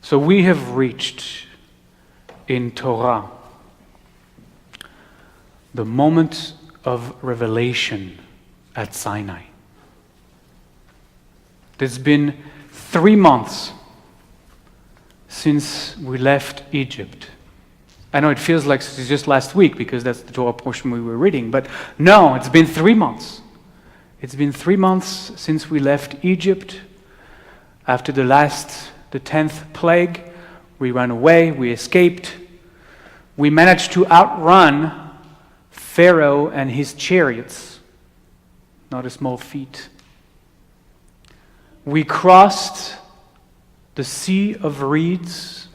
So we have reached in Torah the moment of revelation at Sinai. It's been 3 months since we left Egypt. I know it feels like it's just last week because that's the Torah portion we were reading, but no, it's been 3 months. It's been 3 months since we left Egypt. After the 10th plague, we ran away, we escaped. We managed to outrun Pharaoh and his chariots, not a small feat. We crossed the Sea of Reeds,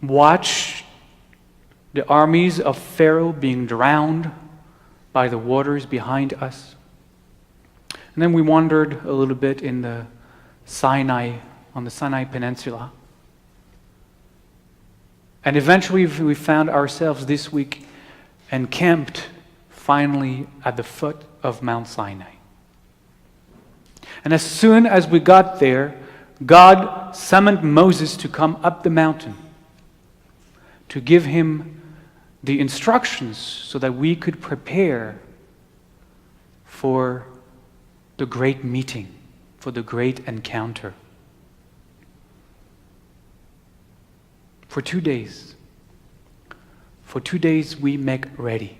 watched the armies of Pharaoh being drowned by the waters behind us. And then we wandered a little bit in the Sinai, on the Sinai Peninsula. And eventually we found ourselves this week encamped finally at the foot of Mount Sinai. And as soon as we got there, God summoned Moses to come up the mountain, to give him the instructions so that we could prepare for the great meeting, for the great encounter. For 2 days. For 2 days we make ready.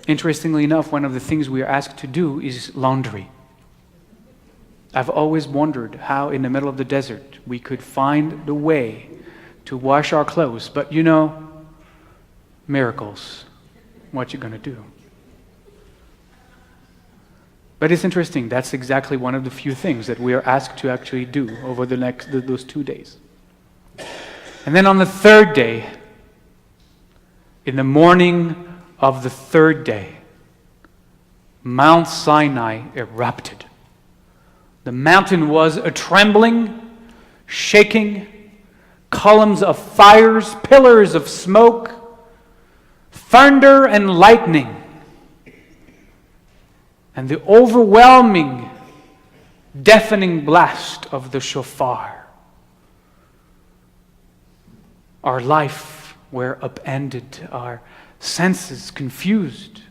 Interestingly enough, one of the things we are asked to do is laundry. I've always wondered how in the middle of the desert we could find the way to wash our clothes. But you know, miracles. What you going to do? But it's interesting. That's exactly one of the few things that we are asked to actually do over those 2 days. And then on the third day, in the morning of the third day, Mount Sinai erupted. The mountain was a trembling, shaking, columns of fires, pillars of smoke, thunder and lightning, and the overwhelming, deafening blast of the shofar. Our life were upended, our senses confused.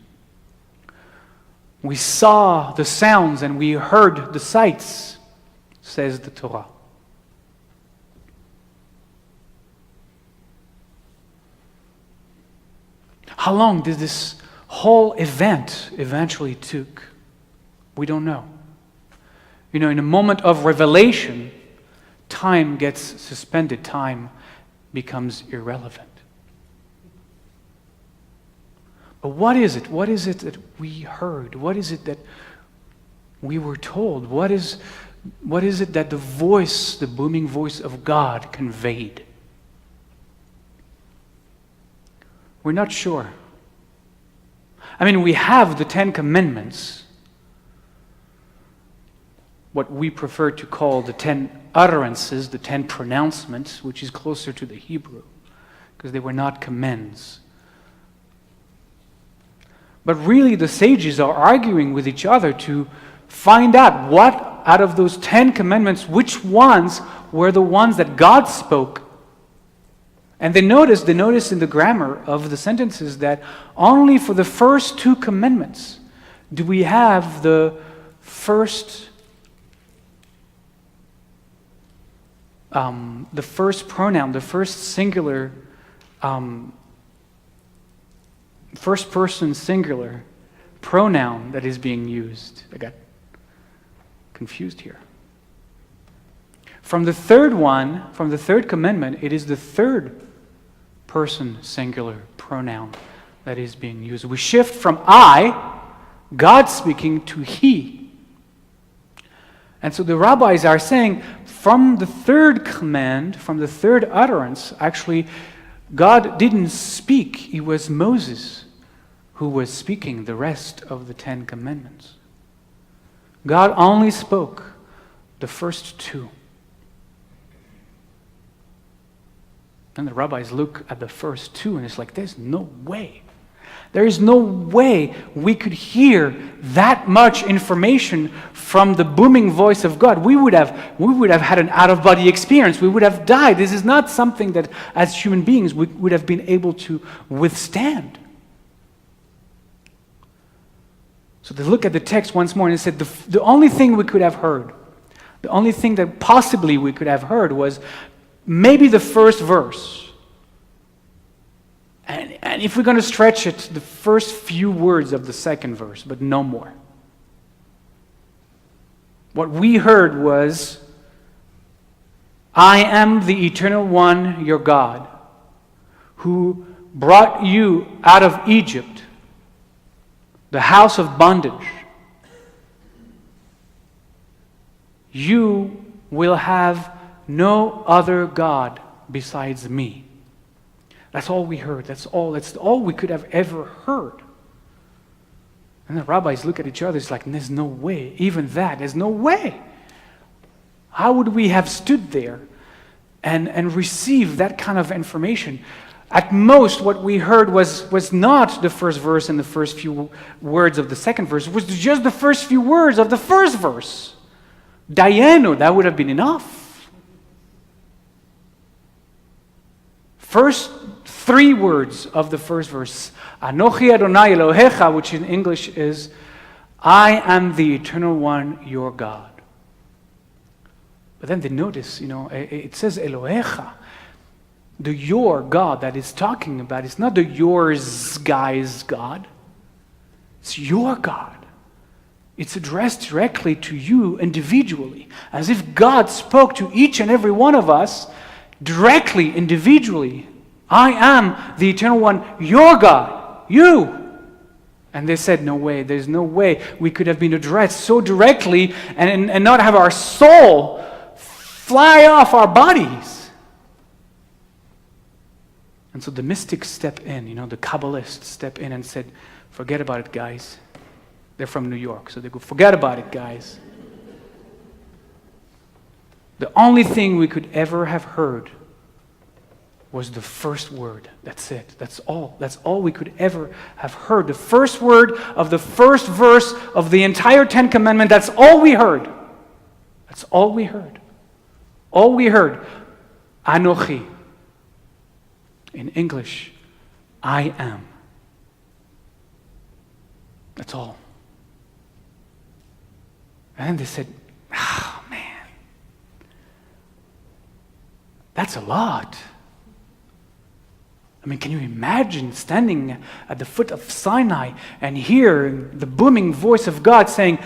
We saw the sounds and we heard the sights, says the Torah. How long did this whole event eventually took? We don't know. You know, in a moment of revelation, time gets suspended, time becomes irrelevant. But what is it? What is it that we heard? What is it that we were told? What is it that the voice, the booming voice of God conveyed? We're not sure. I mean, we have the 10 Commandments, what we prefer to call the 10 utterances, the 10 pronouncements, which is closer to the Hebrew, because they were not commands. But really, the sages are arguing with each other to find out what, out of those 10 commandments, which ones were the ones that God spoke. And they notice in the grammar of the sentences that only for the first 2 commandments do we have the first pronoun, the first singular, first person singular pronoun that is being used. I got confused here. From the third one, from the third commandment, it is the third person singular pronoun that is being used. We shift from I, God speaking, to He. And so the rabbis are saying, from the third command, from the third utterance, actually, God didn't speak. It was Moses who was speaking the rest of the 10 commandments. God only spoke the first 2. And the rabbis look at the first 2 and it's like, there's no way. There is no way we could hear that much information from the booming voice of God. We would have had an out-of-body experience. We would have died. This is not something that, as human beings, we would have been able to withstand. So they look at the text once more and they said, the only thing we could have heard, the only thing that possibly we could have heard was maybe the first verse. And if we're going to stretch it, the first few words of the second verse, but no more. What we heard was, I am the Eternal One, your God, who brought you out of Egypt, the house of bondage. You will have no other God besides me. That's all we heard. That's all we could have ever heard. And the rabbis look at each other, it's like, there's no way. Even that, there's no way. How would we have stood there and received that kind of information? At most, what we heard was not the first verse and the first few words of the second verse. It was just the first few words of the first verse. Dayenu, that would have been enough. First 3 words of the first verse. Anochi Adonai Elohecha, which in English is, I am the Eternal One, your God. But then they notice, it says Elohecha. The your God that is talking about is not the yours guy's God. It's your God. It's addressed directly to you individually, as if God spoke to each and every one of us directly, individually. I am the Eternal One, your God, you. And they said, no way, there's no way we could have been addressed so directly and not have our soul fly off our bodies. And so the mystics step in, the Kabbalists step in and said, forget about it, guys. They're from New York, so they go, forget about it, guys. The only thing we could ever have heard was the first word. That's it. That's all. That's all we could ever have heard. The first word of the first verse of the entire 10 Commandments, that's all we heard. That's all we heard. All we heard. Anochi. In English, I am. That's all. And then they said, oh man, that's a lot. I mean, can you imagine standing at the foot of Sinai and hear the booming voice of God saying,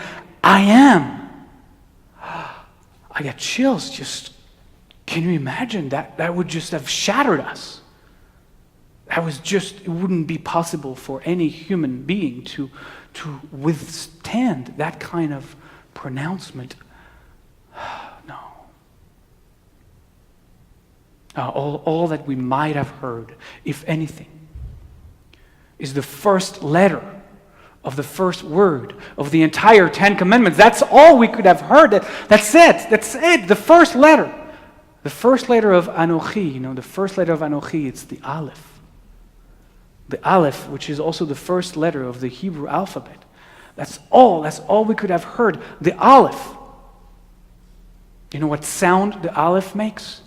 I am? I got chills. Can you imagine that? That would just have shattered us. It wouldn't be possible for any human being to withstand that kind of pronouncement. No. All that we might have heard, if anything, is the first letter of the first word of the entire 10 Commandments. That's all we could have heard. That's it. The first letter. The first letter of Anochi, the first letter of Anochi, it's the Aleph. The Aleph, which is also the first letter of the Hebrew alphabet. That's all we could have heard. The Aleph. You know what sound the Aleph makes?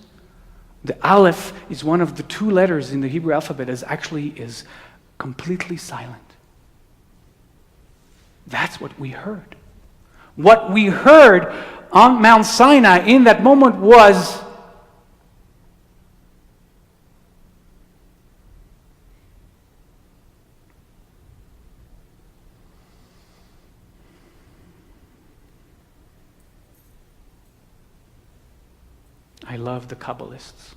The Aleph is one of the 2 letters in the Hebrew alphabet that actually is completely silent. That's what we heard. What we heard on Mount Sinai in that moment was I love the Kabbalists.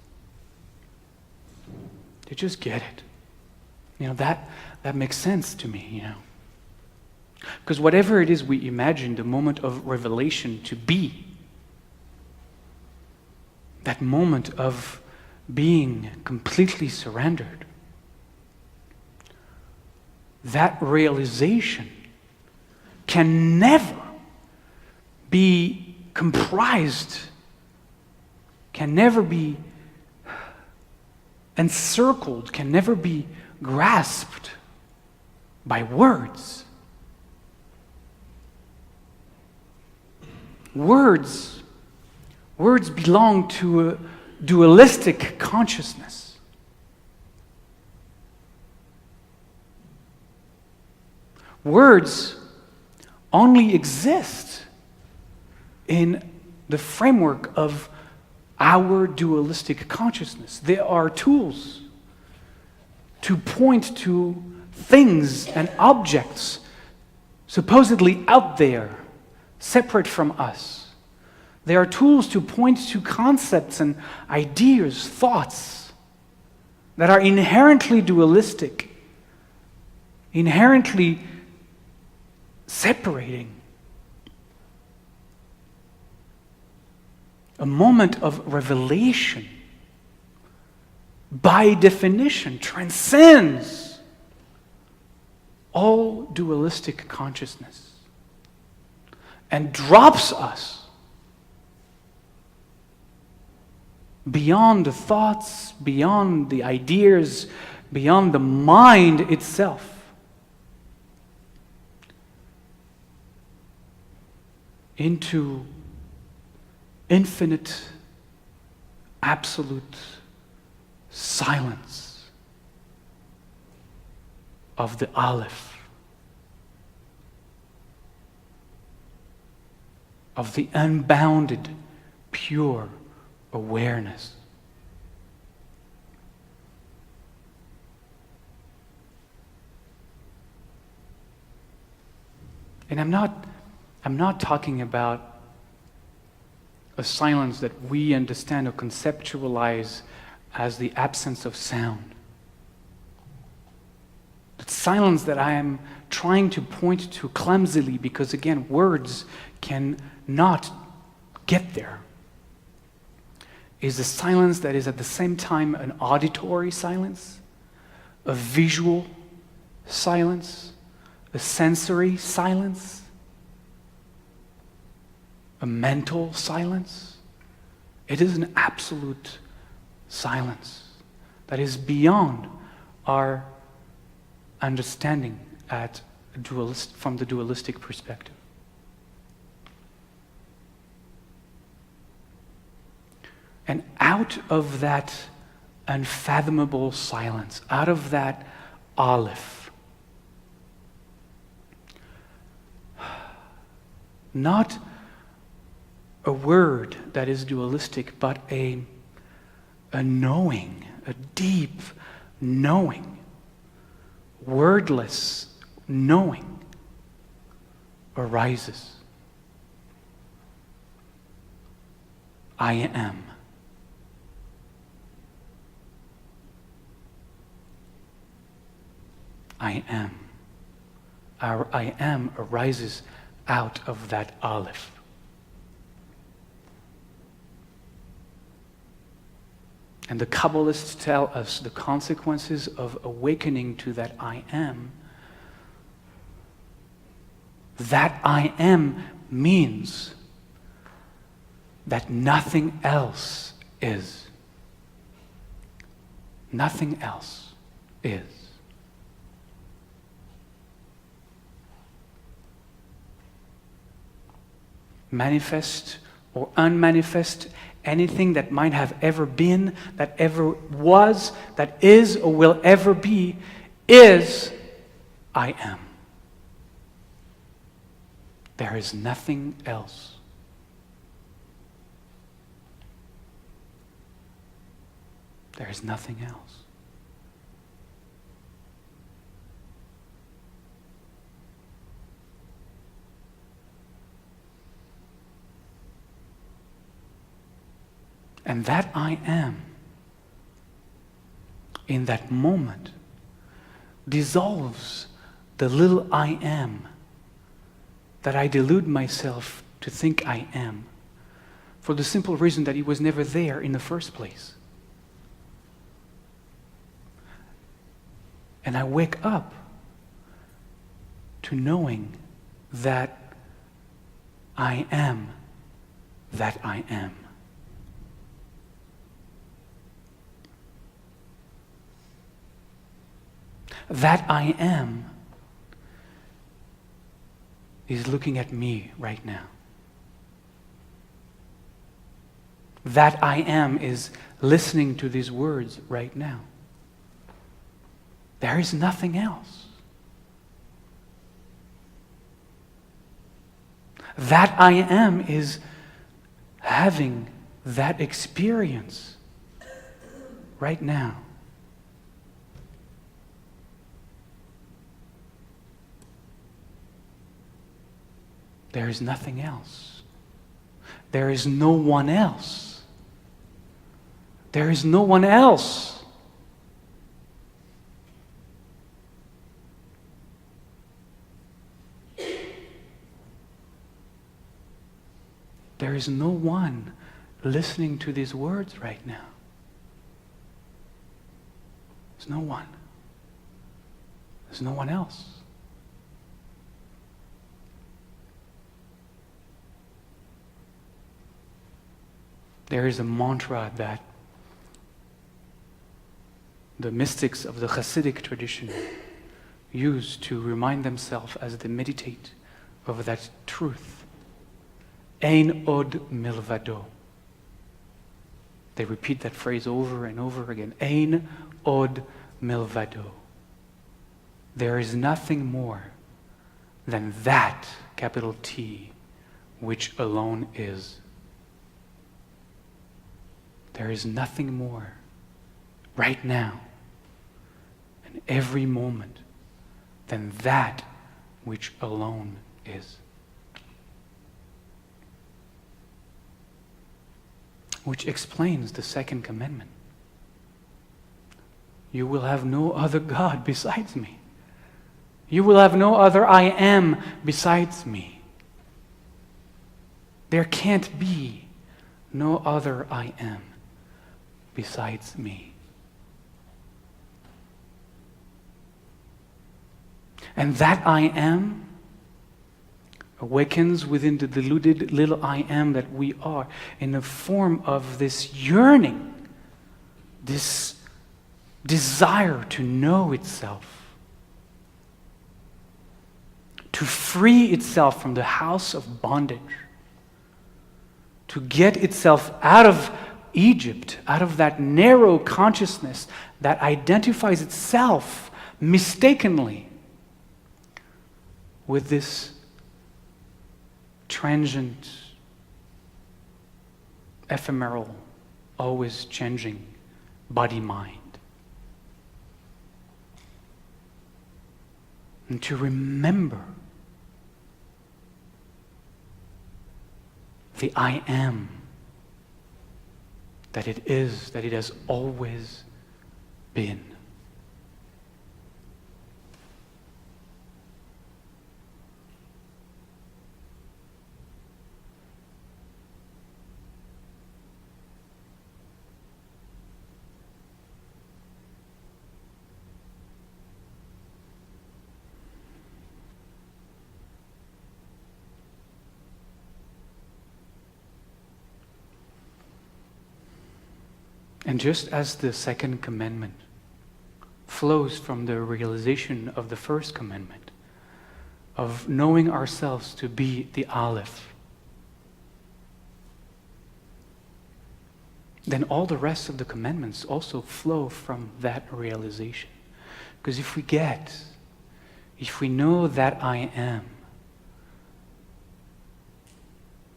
They just get it. That makes sense to me, Because whatever it is we imagine the moment of revelation to be, that moment of being completely surrendered, that realization can never be comprised, can never be encircled, can never be grasped by words. Words belong to a dualistic consciousness. Words only exist in the framework of our dualistic consciousness. They are tools to point to things and objects supposedly out there, separate from us. They are tools to point to concepts and ideas, thoughts that are inherently dualistic, inherently separating. A moment of revelation, by definition, transcends all dualistic consciousness and drops us beyond the thoughts, beyond the ideas, beyond the mind itself, into infinite, absolute silence of the Aleph, of the unbounded, pure awareness. And I'm not talking about a silence that we understand or conceptualize as the absence of sound. The silence that I am trying to point to clumsily, because again, words can not get there, is a silence that is at the same time an auditory silence, a visual silence, a sensory silence, a mental silence. It is an absolute silence that is beyond our understanding from the dualistic perspective. And out of that unfathomable silence, out of that Aleph, not a word that is dualistic, but a knowing, a deep knowing, wordless knowing arises. I am. I am. Our I am arises out of that Aleph. And the Kabbalists tell us the consequences of awakening to that I am. That I am means that nothing else is. Nothing else is. Manifest or unmanifest, anything that might have ever been, that ever was, that is or will ever be, is I am. There is nothing else. There is nothing else. And that I am, in that moment, dissolves the little I am that I delude myself to think I am, for the simple reason that it was never there in the first place. And I wake up to knowing that I am that I am. That I am is looking at me right now. That I am is listening to these words right now. There is nothing else. That I am is having that experience right now. There is nothing else. There is no one else. There is no one else. There is no one listening to these words right now. There's no one. There's no one else. There is a mantra that the mystics of the Hasidic tradition use to remind themselves as they meditate over that truth. Ein od milvado. They repeat that phrase over and over again. Ein od milvado. There is nothing more than that, capital T, which alone is. There is nothing more right now and every moment than that which alone is. Which explains the second commandment. You will have no other God besides me. You will have no other I am besides me. There can't be no other I am besides me. And that I am awakens within the deluded little I am that we are in the form of this yearning, this desire to know itself, to free itself from the house of bondage, to get itself out of Egypt, out of that narrow consciousness that identifies itself mistakenly with this transient, ephemeral, always changing body-mind. And to remember the I am that it is, that it has always been. And just as the second commandment flows from the realization of the first commandment, of knowing ourselves to be the Aleph, then all the rest of the commandments also flow from that realization. Because if we know that I am,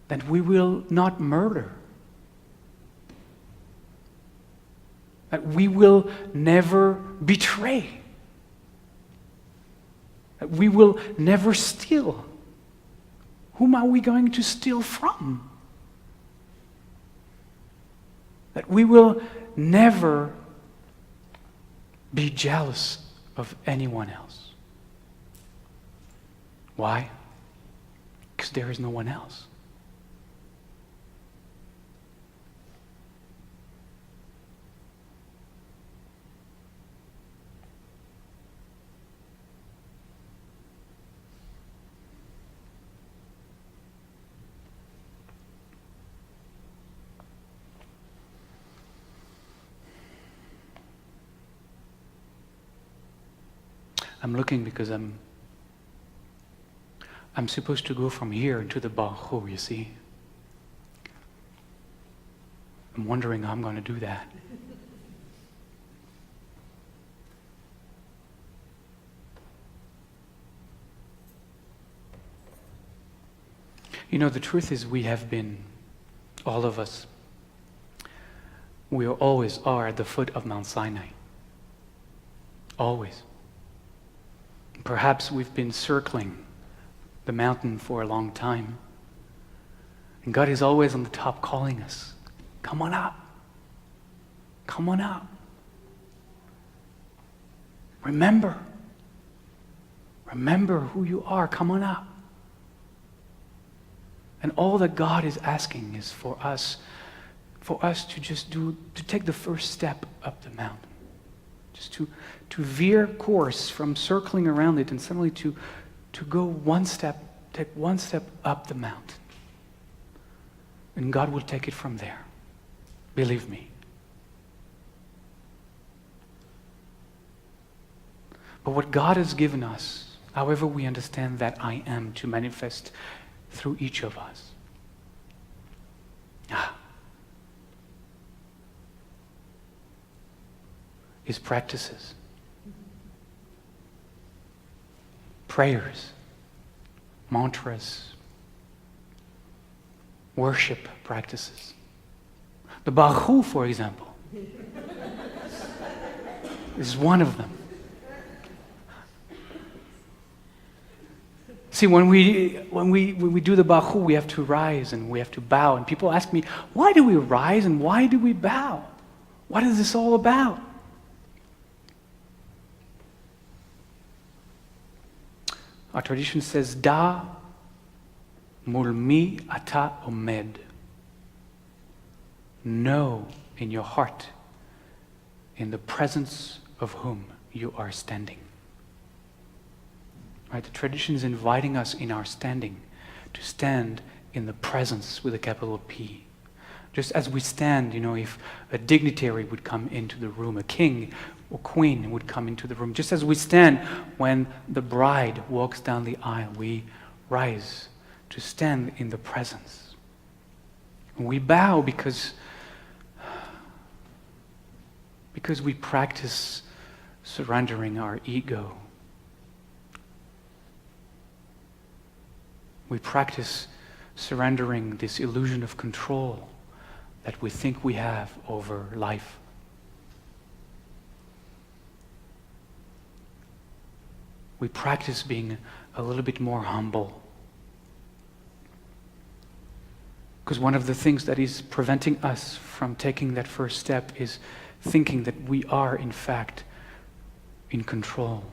then we will not murder. That we will never betray. That we will never steal. Whom are we going to steal from? That we will never be jealous of anyone else. Why? Because there is no one else. I'm looking because I'm I'm supposed to go from here to the Baruch, you see. I'm wondering how I'm going to do that. You know, the truth is we have been, all of us, we always are at the foot of Mount Sinai. Always. Perhaps we've been circling the mountain for a long time. And God is always on the top calling us. Come on up. Come on up. Remember. Remember who you are. Come on up. And all that God is asking is for us to take the first step up the mountain. Just to veer course from circling around it and suddenly to go take one step up the mountain. And God will take it from there. Believe me. But what God has given us, however we understand that I am to manifest through each of us. Is practices. Prayers. Mantras. Worship practices. The Baruch, for example, is one of them. See, when we do the Baruch, we have to rise and we have to bow. And people ask me, why do we rise and why do we bow? What is this all about? Our tradition says, Da mul mi ata omed. Know in your heart in the presence of whom you are standing. Right? The tradition is inviting us in our standing to stand in the presence with a capital P. Just as we stand, if a dignitary would come into the room, a king or queen would come into the room, just as we stand when the bride walks down the aisle, we rise to stand in the presence. And we bow because we practice surrendering our ego. We practice surrendering this illusion of control that we think we have over life. We practice being a little bit more humble. Because one of the things that is preventing us from taking that first step is thinking that we are, in fact, in control.